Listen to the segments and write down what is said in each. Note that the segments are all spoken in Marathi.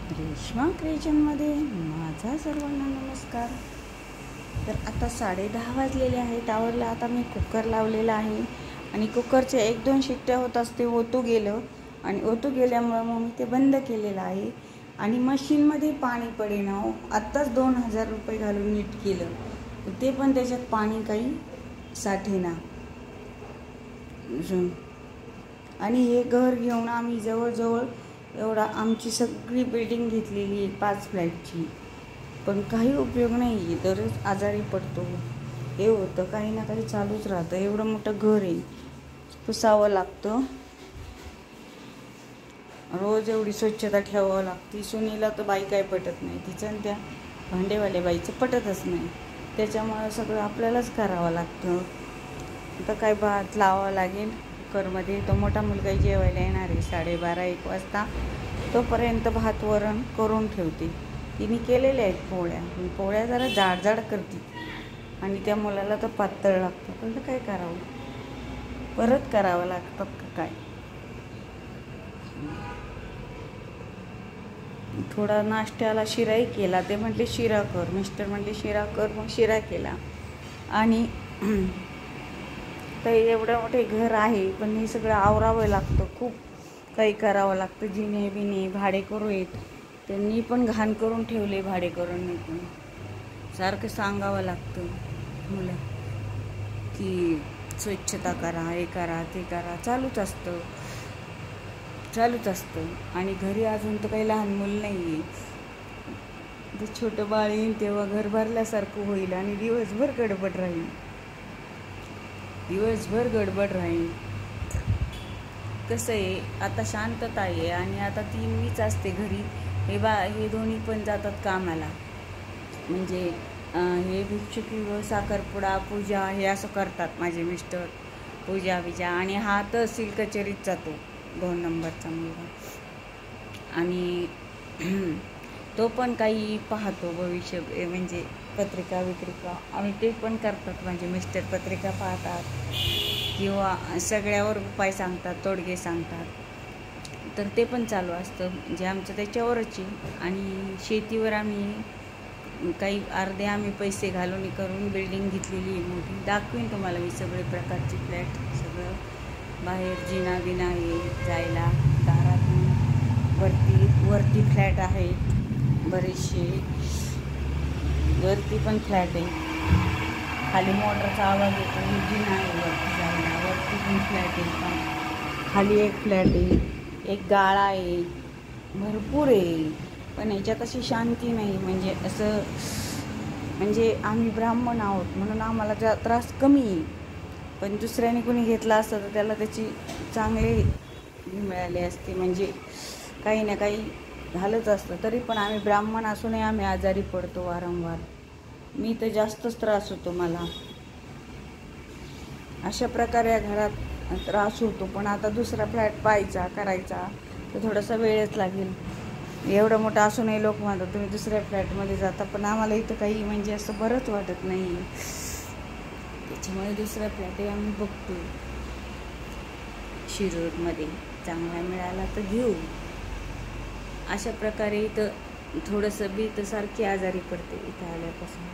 रेश्मा क्रिएशनमध्ये माझा सर्वांना नमस्कार. तर आता 10:30 वाजलेले आहेत. आवरलं. आता मी कुकर लावलेला आहे आणि कुकरचे 1-2 शिट्ट्या होत असते. ओतू गेलं आणि ओतू गेल्यामुळं मग मी ते बंद केलेलं आहे. आणि मशीनमध्ये पाणी पडेना हो. आत्ताच 2000 रुपये घालून नीट केलं, ते पण त्याच्यात पाणी काही साठेना. आणि हे घर घेऊन आम्ही जवळजवळ एवढा आमची सगळी बिल्डिंग घेतलेली आहे 5 फ्लॅटची, पण काही उपयोग नाही आहे. दररोज आजारी पडतो, हे होतं, काही ना काही चालूच राहतं. एवढं मोठं घर आहे, पुसावं लागतं, रोज एवढी स्वच्छता ठेवावं लागते. सुनीला तर बाई काय पटत नाही, तिचं आणि त्या भांडेवाल्या बाईचं पटतच नाही. त्याच्यामुळं सगळं आपल्यालाच करावं लागतं. आता काय भात लावावं लागेल कुकरमध्ये. तो मोठा मुलगा जेवायला येणार आहे 12:30-1 वाजता. तोपर्यंत भात वरण करून ठेवते. तिने केलेल्या आहेत पोळ्या, पण पोळ्या जरा जाड करते आणि त्या मुलाला तर पातळ लागतं. पण काय करावं, परत करावं लागतं का काय. थोडा नाश्त्याला शिराही केला. ते म्हटले शिरा कर, मिस्टर म्हटले शिरा कर, मग शिरा केला. आणि काही एवढं मोठे घर आहे, पण हे सगळं आवरावं लागतं, खूप काही करावं लागतं. जिने बिने भाडेकरू आहेत, त्यांनी पण घाण करून ठेवले. भाडेकरूंनी पण सारखं सांगावं लागतं मुलं की स्वच्छता करा, हे करा, ते करा, चालूच असतं. आणि घरी अजून तर काही लहान मुलं नाही आहे. ते छोटं बाळ येईल तेव्हा घर भरल्यासारखं होईल आणि दिवसभर गडबड राहील. कसं आहे, आता शांतता आहे आणि आता 3 मीच असते घरी. हे दोन्ही पण जातात कामाला. म्हणजे हे भिक्षुकी, साखरपुडा, पूजा हे असं करतात माझे मिस्टर, पूजा बिजा. आणि हा तहसील कचेरीत जातो 2 नंबरचा मुलगा. आणि तो पण काही पाहतो भविष्य, म्हणजे पत्रिका आणि ते पण करतात माझे मिस्टर. पत्रिका पाहतात किंवा सगळ्यावर उपाय सांगतात, तोडगे सांगतात. तर ते पण चालू असतं, म्हणजे आमचं त्याच्यावरच आहे. आणि शेतीवर आम्ही काही अर्धे आम्ही पैसे घालून करून बिल्डिंग घेतलेली आहे मोठी. दाखवीन तुम्हाला मी सगळे प्रकारचे फ्लॅट. सगळं बाहेर जिना बिना आहे जायला, दारात वरती फ्लॅट आहेत बरेचसे. वरती पण फ्लॅट आहे, खाली मोटरचा आवाज येतो. जिना आहे वरती जायला, वरती पण फ्लॅट आहे. खाली एक फ्लॅट आहे, एक गाळा आहे, भरपूर आहे. पण याच्यात अशी शांती नाही. म्हणजे आम्ही ब्राह्मण आहोत म्हणून आम्हाला त्रास कमी आहे. पण दुसऱ्याने कोणी घेतला असतं तर त्याला त्याची चांगले मिळाले असते. म्हणजे काही ना काही झालंच असतं. तरी पण आम्ही ब्राह्मण असूनही आम्ही आजारी पडतो वारंवार. मी तर जास्तच त्रास होतो मला. अशा प्रकारे या घरात त्रास होतो. पण आता दुसरा फ्लॅट पाहायचा, करायचा तर थोडासा वेळच लागेल. एवढं मोठं असूनही लोक म्हणतात तुम्ही दुसऱ्या फ्लॅटमध्ये जाता, पण आम्हाला इथं काही म्हणजे असं बरंच वाटत नाही. त्याच्यामुळे दुसरा फ्लॅटही आम्ही बघतो. शिरूरमध्ये चांगला मिळाला तर घेऊ. अशा प्रकारे इथं थोडंसं बी तर सारखी आजारी पडते इथं आल्यापासून.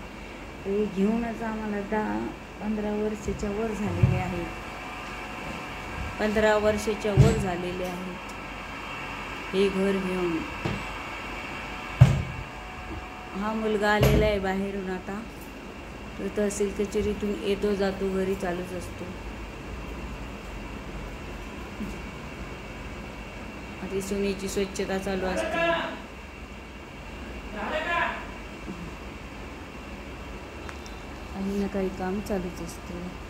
ते घेऊनच आम्हाला 10-15 वर्षाच्या वर झालेले आहेत. 15 वर्षाच्या वर झालेले आहेत हे घर घेऊन. हा मुलगा आलेला आहे बाहेरून. आता तो तहसील कचेरीतून येतो जातो, घरी चालूच असतो. आता सुनेची स्वच्छता चालू असते. काही ना काही काम चालूच असतं.